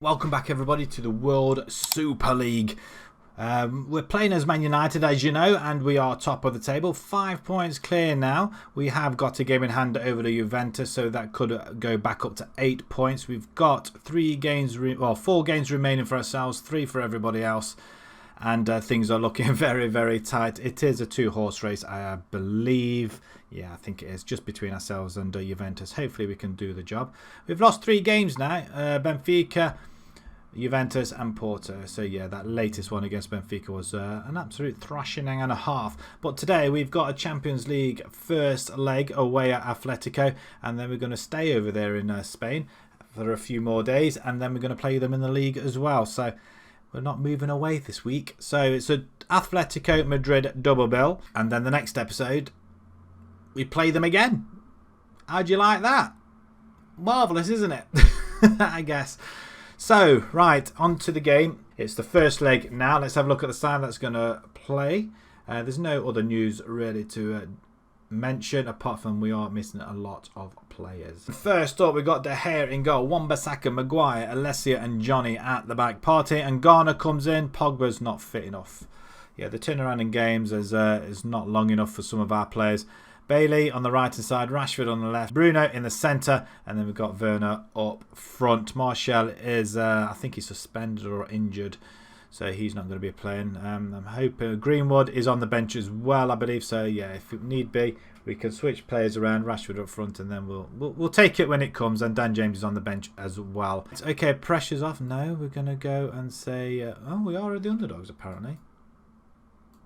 Welcome back everybody to the World Super League. We're playing as Man United, as you know, and we are top of the table. 5 points clear now. We have got a game in hand over the Juventus, so that could go back up to 8 points. We've got 4 games remaining for ourselves, 3 for everybody else. And things are looking very, very tight. It is a 2-horse race, I believe. Yeah, I think it is, just between ourselves and Juventus. Hopefully we can do the job. We've lost 3 games now. Benfica, Juventus and Porto. So yeah, that latest one against Benfica was an absolute thrashing and a half. But today we've got a Champions League first leg away at Atletico. And then we're going to stay over there in Spain for a few more days. And then we're going to play them in the league as well. So we're not moving away this week. So it's a Atletico Madrid double bill. And then the next episode, we play them again. How'd you like that? Marvellous, isn't it? I guess. So, right, on to the game. It's the first leg now. Let's have a look at the side that's going to play. There's no other news really to mention, apart from we are missing a lot of players. First up, we've got De Gea in goal. Wan-Bissaka, Maguire, Alessia and Johnny at the back. Partey and Garner comes in. Pogba's not fit enough. Yeah, the turnaround in games is not long enough for some of our players. Bailey on the right hand side, Rashford on the left, Bruno in the centre, and then we've got Werner up front. Martial is, I think he's suspended or injured, so he's not going to be playing. I'm hoping Greenwood is on the bench as well, I believe. So yeah, if it need be, we can switch players around. Rashford up front, and then we'll take it when it comes. And Dan James is on the bench as well. It's okay, pressure's off. No, we're going to go and say, oh, we are the underdogs apparently.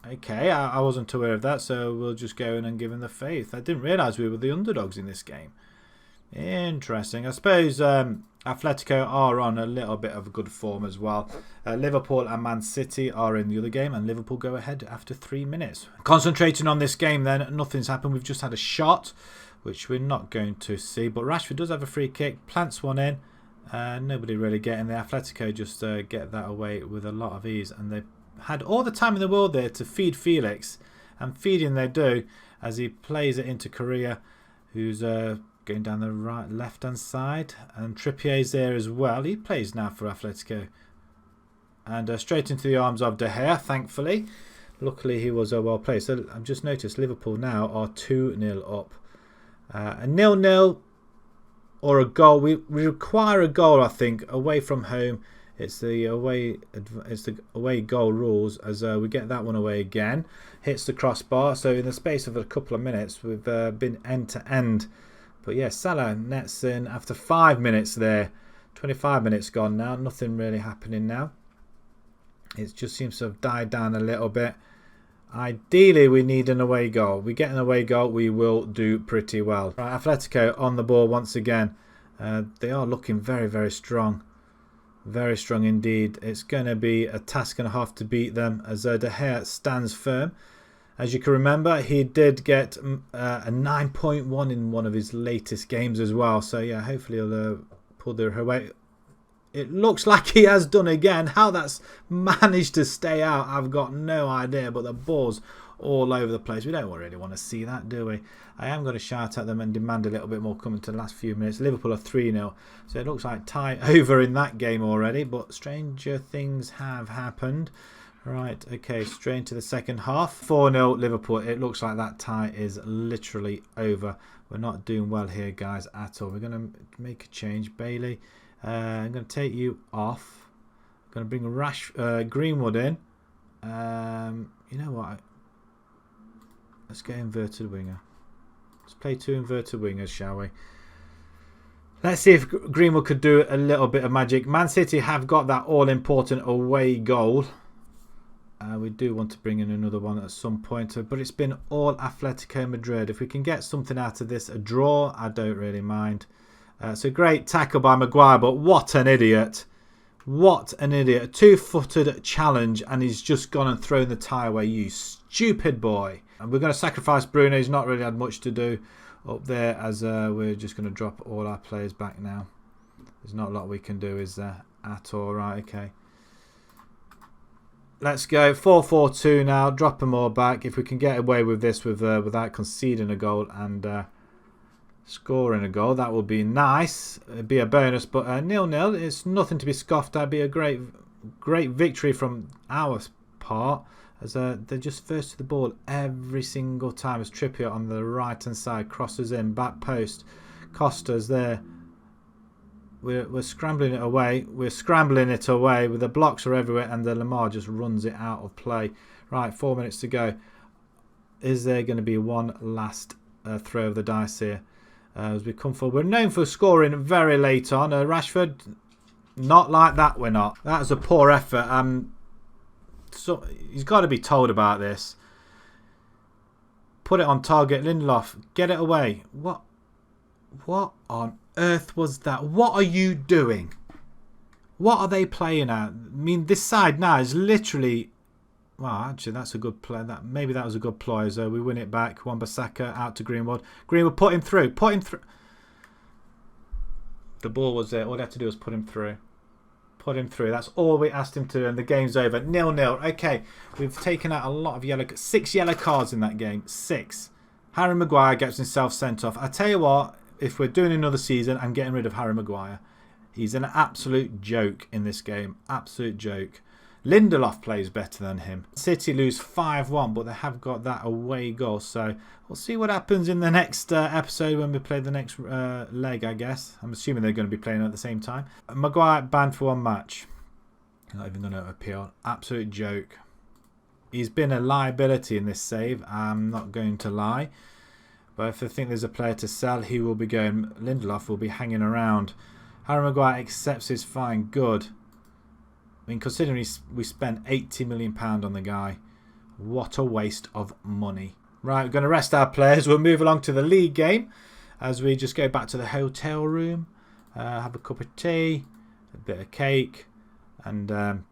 Okay, I wasn't aware of that, so we'll just go in and give him the faith. I didn't realise we were the underdogs in this game. Interesting. I suppose Atletico are on a little bit of good form as well. Liverpool and Man City are in the other game, and Liverpool go ahead after 3 minutes. Concentrating on this game then, nothing's happened. We've just had a shot, which we're not going to see. But Rashford does have a free kick, plants one in. Nobody really getting there. Atletico just get that away with a lot of ease, and they had all the time in the world there to feed Felix, and feeding they do as he plays it into Correa, who's going down the left hand side, and Trippier's there as well. He plays now for Atletico, and straight into the arms of De Gea, thankfully. Luckily he was well played. So I've just noticed Liverpool now are 2-0 up. A 0-0 or a goal. We require a goal, I think, away from home. It's the away goal rules, as we get that one away again. Hits the crossbar. So in the space of a couple of minutes, we've been end to end. But yeah, Salah nets in after 5 minutes there. 25 minutes gone now. Nothing really happening now. It just seems to have died down a little bit. Ideally, we need an away goal. We get an away goal, we will do pretty well. Right, Atletico on the ball once again. They are looking very, very strong. Very strong indeed. It's going to be a task and a half to beat them, as De Gea stands firm. As you can remember, he did get a 9.1 in one of his latest games as well. So yeah, hopefully he'll pull the away. It looks like he has done again. How that's managed to stay out, I've got no idea. But the ball's all over the place. We don't really want to see that, do we? I am going to shout at them and demand a little bit more coming to the last few minutes. Liverpool are 3-0. So it looks like tie over in that game already. But stranger things have happened. Right, okay, straight into the second half. 4-0 Liverpool. It looks like that tie is literally over. We're not doing well here, guys, at all. We're going to make a change. Bailey, I'm going to take you off. I'm going to bring Greenwood in. You know what? Let's get inverted winger. Let's play 2 inverted wingers, shall we? Let's see if Greenwood could do a little bit of magic. Man City have got that all-important away goal. We do want to bring in another one at some point, but it's been all Atletico Madrid. If we can get something out of this, a draw, I don't really mind. It's a great tackle by Maguire, but what an idiot. What an idiot. A 2-footed challenge, and he's just gone and thrown the tie away, you stupid boy. And we're going to sacrifice Bruno. He's not really had much to do up there, as we're just going to drop all our players back now. There's not a lot we can do, is there, at all? Right, okay. Let's go 4-4-2 now. Drop them all back. If we can get away with this without conceding a goal and scoring a goal. That would be nice. It'd be a bonus, but 0-0. It's nothing to be scoffed at. It'd be a great victory from our part, as they're just first to the ball every single time. As Trippier on the right hand side crosses in, back post. Costa's there. We're scrambling it away. We're scrambling it away. With the blocks are everywhere, and the Lamar just runs it out of play. Right, 4 minutes to go. Is there going to be one last throw of the dice here? As we come forward, we're known for scoring very late on. Rashford, not like that. We're not. That was a poor effort. So he's got to be told about this. Put it on target, Lindelof. Get it away. What on earth was that? What are you doing? What are they playing at? I mean, this side now is literally. Well, actually, that's a good play. Maybe that was a good ploy. So we win it back. Wan-Bissaka out to Greenwood. Greenwood, put him through. Put him through. The ball was there. All they had to do was put him through. Put him through. That's all we asked him to do, and the game's over. 0-0. Okay, we've taken out a lot of 6 yellow cards in that game. 6. Harry Maguire gets himself sent off. I tell you what, if we're doing another season, I'm getting rid of Harry Maguire. He's an absolute joke in this game. Absolute joke. Lindelof plays better than him. City lose 5-1, but they have got that away goal. So we'll see what happens in the next episode when we play the next leg, I guess. I'm assuming they're going to be playing at the same time. Maguire banned for 1 match. Not even going to appeal. Absolute joke. He's been a liability in this save. I'm not going to lie. But if I think there's a player to sell, he will be going. Lindelof will be hanging around. Harry Maguire accepts his fine. Good. I mean, considering we spent £80 million on the guy, what a waste of money. Right, we're going to rest our players. We'll move along to the league game as we just go back to the hotel room, have a cup of tea, a bit of cake, and have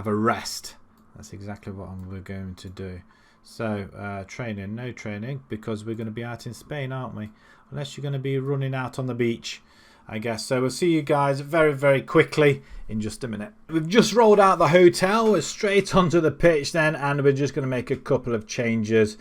a rest. That's exactly what we're going to do. So, training, no training, because we're going to be out in Spain, aren't we? Unless you're going to be running out on the beach, I guess. So we'll see you guys very, very quickly in just a minute. We've just rolled out the hotel. We're straight onto the pitch then, and we're just going to make a couple of changes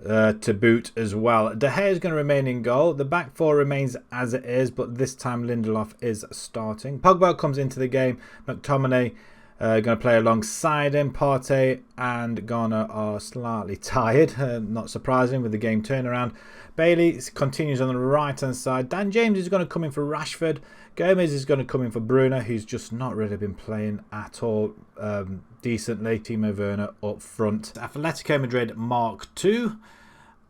to boot as well. De Gea is going to remain in goal. The back four remains as it is, but this time Lindelof is starting. Pogba comes into the game. McTominay going to play alongside him. Partey and Garner are slightly tired. Not surprising with the game turnaround. Bailey continues on the right hand side. Dan James is going to come in for Rashford. Gomez is going to come in for Bruno, who's just not really been playing at all decently. Timo Werner up front. Atletico Madrid Mark II.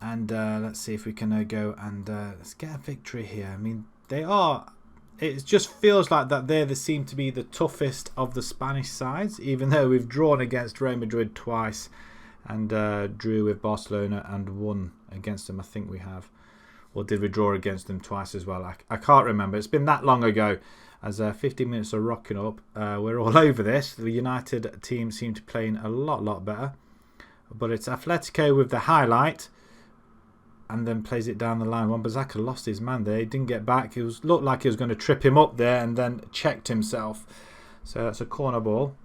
And let's see if we can go and let's get a victory here. I mean, they are. It just feels like that they seem to be the toughest of the Spanish sides, even though we've drawn against Real Madrid twice and drew with Barcelona and won against them, I think we have. Or did we draw against them twice as well? I can't remember. It's been that long ago. As 15 minutes are rocking up. We're all over this. The United team seem to be playing a lot better. But it's Atletico with the highlight. And then plays it down the line. Wan-Bissaka lost his man there. He didn't get back. It looked like he was going to trip him up there and then checked himself. So that's a corner ball.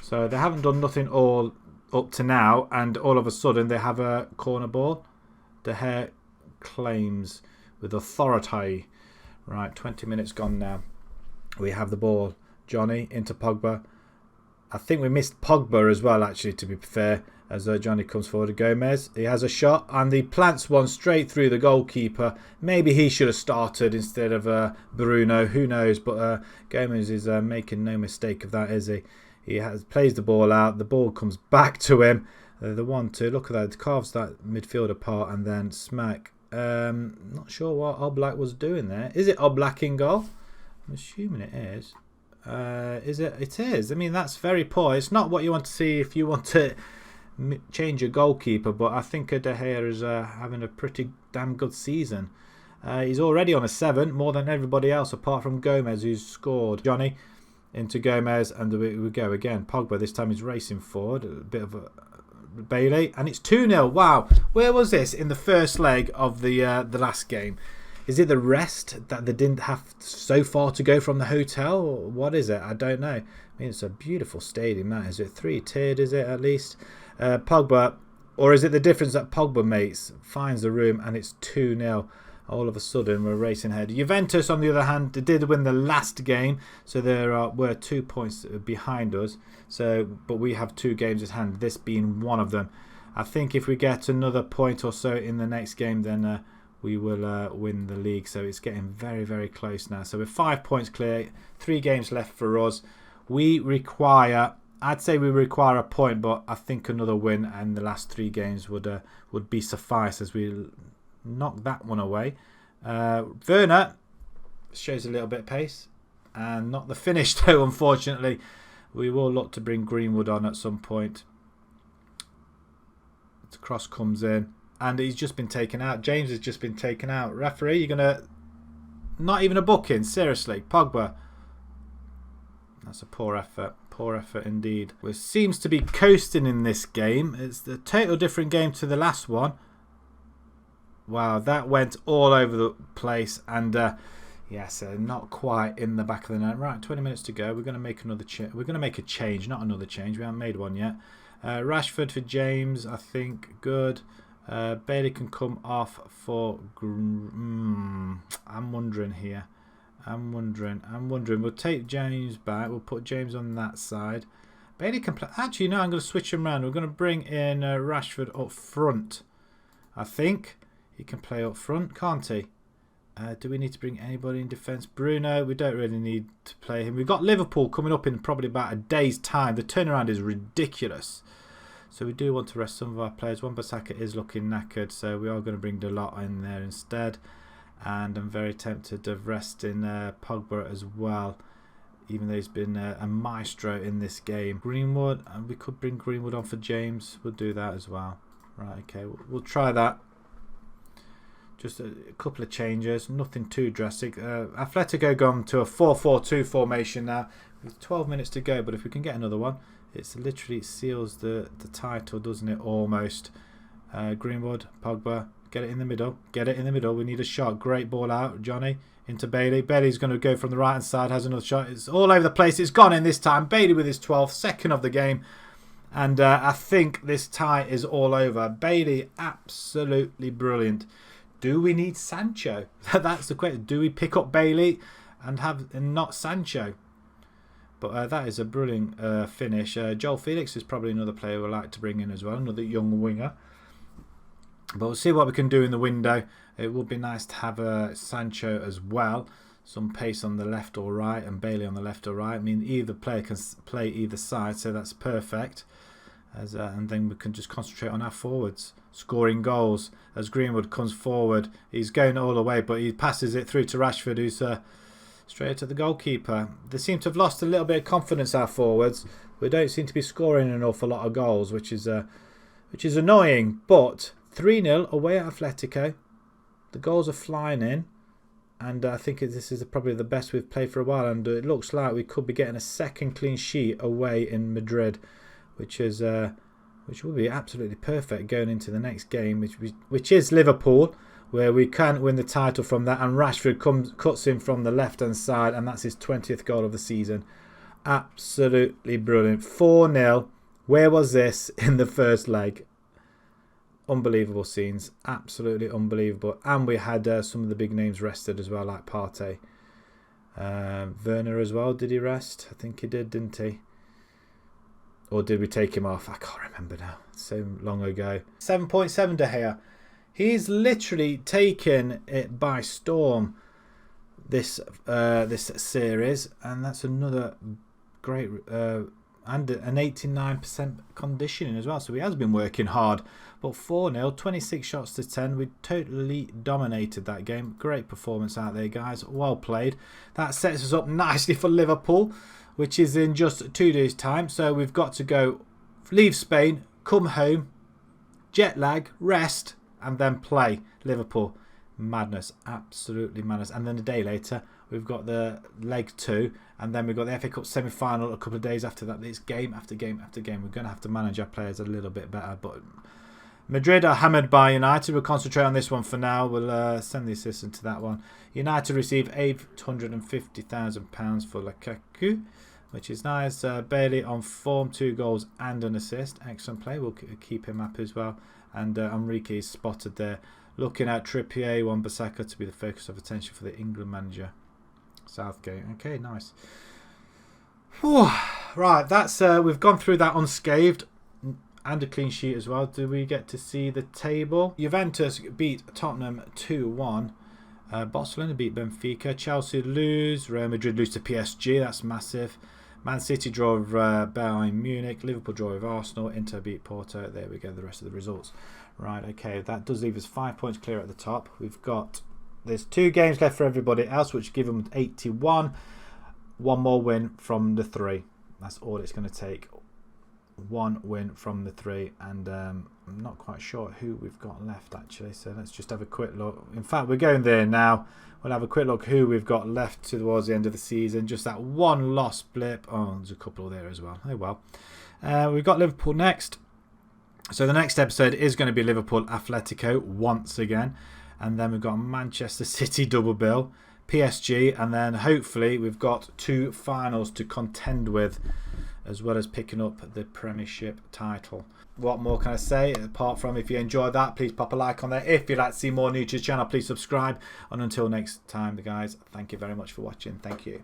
So they haven't done nothing all up to now. And all of a sudden they have a corner ball. De Gea claims with authority. Right, 20 minutes gone now. We have the ball. Johnny into Pogba. I think we missed Pogba as well, actually, to be fair. As Johnny comes forward to Gomez. He has a shot and he plants one straight through the goalkeeper. Maybe he should have started instead of Bruno. Who knows? But Gomez is making no mistake of that, is he? He plays the ball out. The ball comes back to him. The 1-2. Look at that. It carves that midfield apart and then smack. Not sure what Oblak was doing there. Is it Oblak in goal? I'm assuming it is. Is it? It is. I mean, that's very poor. It's not what you want to see if you want to change your goalkeeper, but I think De Gea is having a pretty damn good season. He's already on a 7, more than everybody else apart from Gomez, who's scored. Johnny into Gomez, and we go again. Pogba this time is racing forward. A bit of a Bailey, and it's 2-0. Wow, where was this in the first leg of the last game? Is it the rest that they didn't have so far to go from the hotel? Or what is it? I don't know. I mean, it's a beautiful stadium. That is it. 3-tiered, is it at least? Pogba Or is it the difference that Pogba makes? Finds the room and it's 2-0. All of a sudden, we're racing ahead. Juventus, on the other hand, did win the last game. So there were 2 points behind us. But we have 2 games at hand, this being one of them. I think if we get another point or so in the next game, then we will win the league. So it's getting very, very close now. So we're 5 points clear. 3 games left for us. We require... I'd say we require a point, but I think another win and the last 3 games would be suffice as we knock that one away. Werner shows a little bit of pace and not the finish though, unfortunately. We will look to bring Greenwood on at some point. The cross comes in and he's just been taken out. James has just been taken out. Referee, you're going to... Not even a booking, seriously. Pogba. That's a poor effort. Poor effort indeed. We seems to be coasting in this game. It's a total different game to the last one. Wow, that went all over the place. And yes, not quite in the back of the net. Right, 20 minutes to go. We're going to make another change. We're going to make a change, not another change. We haven't made one yet. Rashford for James, I think. Good. Bailey can come off for... I'm wondering here. I'm wondering. We'll take James back. We'll put James on that side. Bailey can play. Actually, no, I'm going to switch him around. We're going to bring in Rashford up front. I think he can play up front, can't he? Do we need to bring anybody in defence? Bruno, we don't really need to play him. We've got Liverpool coming up in probably about a day's time. The turnaround is ridiculous. So we do want to rest some of our players. Wan-Bissaka is looking knackered, so we are going to bring Dalot in there instead. And I'm very tempted of resting Pogba as well, even though he's been a maestro in this game. Greenwood, and we could bring Greenwood on for James. We'll do that as well. Right, okay, we'll try that. Just a couple of changes, nothing too drastic. Atletico gone to a 4-4-2 formation now. With 12 minutes to go, but if we can get another one, it seals the title, doesn't it? Almost. Greenwood, Pogba. Get it in the middle. Get it in the middle. We need a shot. Great ball out. Johnny into Bailey. Bailey's going to go from the right hand side. Has another shot. It's all over the place. It's gone in this time. Bailey with his 12th. Second of the game. And I think this tie is all over. Bailey, absolutely brilliant. Do we need Sancho? That's the question. Do we pick up Bailey and not Sancho? But that is a brilliant finish. Joel Felix is probably another player we'd like to bring in as well. Another young winger. But we'll see what we can do in the window. It would be nice to have Sancho as well. Some pace on the left or right and Bailey on the left or right. I mean, either player can play either side, so that's perfect. And then we can just concentrate on our forwards. Scoring goals as Greenwood comes forward. He's going all the way, but he passes it through to Rashford, who's straight to the goalkeeper. They seem to have lost a little bit of confidence, our forwards. We don't seem to be scoring an awful lot of goals, which is annoying. But 3-0 away at Atletico. The goals are flying in. And I think this is probably the best we've played for a while. And it looks like we could be getting a second clean sheet away in Madrid. Which will be absolutely perfect going into the next game. Which is Liverpool. Where we can't win the title from that. And Rashford cuts in from the left-hand side. And that's his 20th goal of the season. Absolutely brilliant. 4-0. Where was this in the first leg? Unbelievable scenes, absolutely unbelievable. And we had some of the big names rested as well, like Partey. Werner as well, did he rest? I think he did, didn't he? Or did we take him off? I can't remember now. So long ago. 7.7 De Gea. He's literally taken it by storm, this series. And that's another great... and an 89% conditioning as well. So he has been working hard. But 4-0, 26 shots to 10. We totally dominated that game. Great performance out there, guys. Well played. That sets us up nicely for Liverpool, which is in just 2 days' time. So we've got to go, leave Spain, come home, jet lag, rest, and then play Liverpool. Madness. Absolutely madness. And then a day later, we've got the leg 2, and then we've got the FA Cup semi-final a couple of days after that. It's game after game after game. We're going to have to manage our players a little bit better. But Madrid are hammered by United. We'll concentrate on this one for now. We'll send the assistant to that one. United receive £850,000 for Lukaku. which is nice. Bailey on form, 2 goals and an assist. Excellent play. We'll keep him up as well. And Enrique is spotted there. Looking at Trippier, Wan-Bissaka to be the focus of attention for the England manager, Southgate. Okay, nice. Whew. Right, that's we've gone through that unscathed and a clean sheet as well. Do we get to see the table? Juventus beat Tottenham 2-1. Barcelona beat Benfica. Chelsea lose. Real Madrid lose to PSG. That's massive. Man City draw with Bayern Munich. Liverpool draw with Arsenal. Inter beat Porto. There we go, the rest of the results. Right, okay, that does leave us 5 points clear at the top. There's 2 games left for everybody else, which give them 81. 1 more win from the 3. That's all it's going to take. 1 win from the 3, and I'm not quite sure who we've got left actually, so let's just have a quick look. In fact, we're going there now. We'll have a quick look who we've got left towards the end of the season. Just that 1 loss blip. Oh, there's a couple there as well. Oh well. We've got Liverpool next. So the next episode is going to be Liverpool Atletico once again, and then we've got Manchester City double bill, PSG, and then hopefully we've got 2 finals to contend with, as well as picking up the Premiership title. What more can I say apart from, if you enjoyed that, please pop a like on there. If you'd like to see more new to the channel, please subscribe. And until next time, guys, thank you very much for watching. Thank you.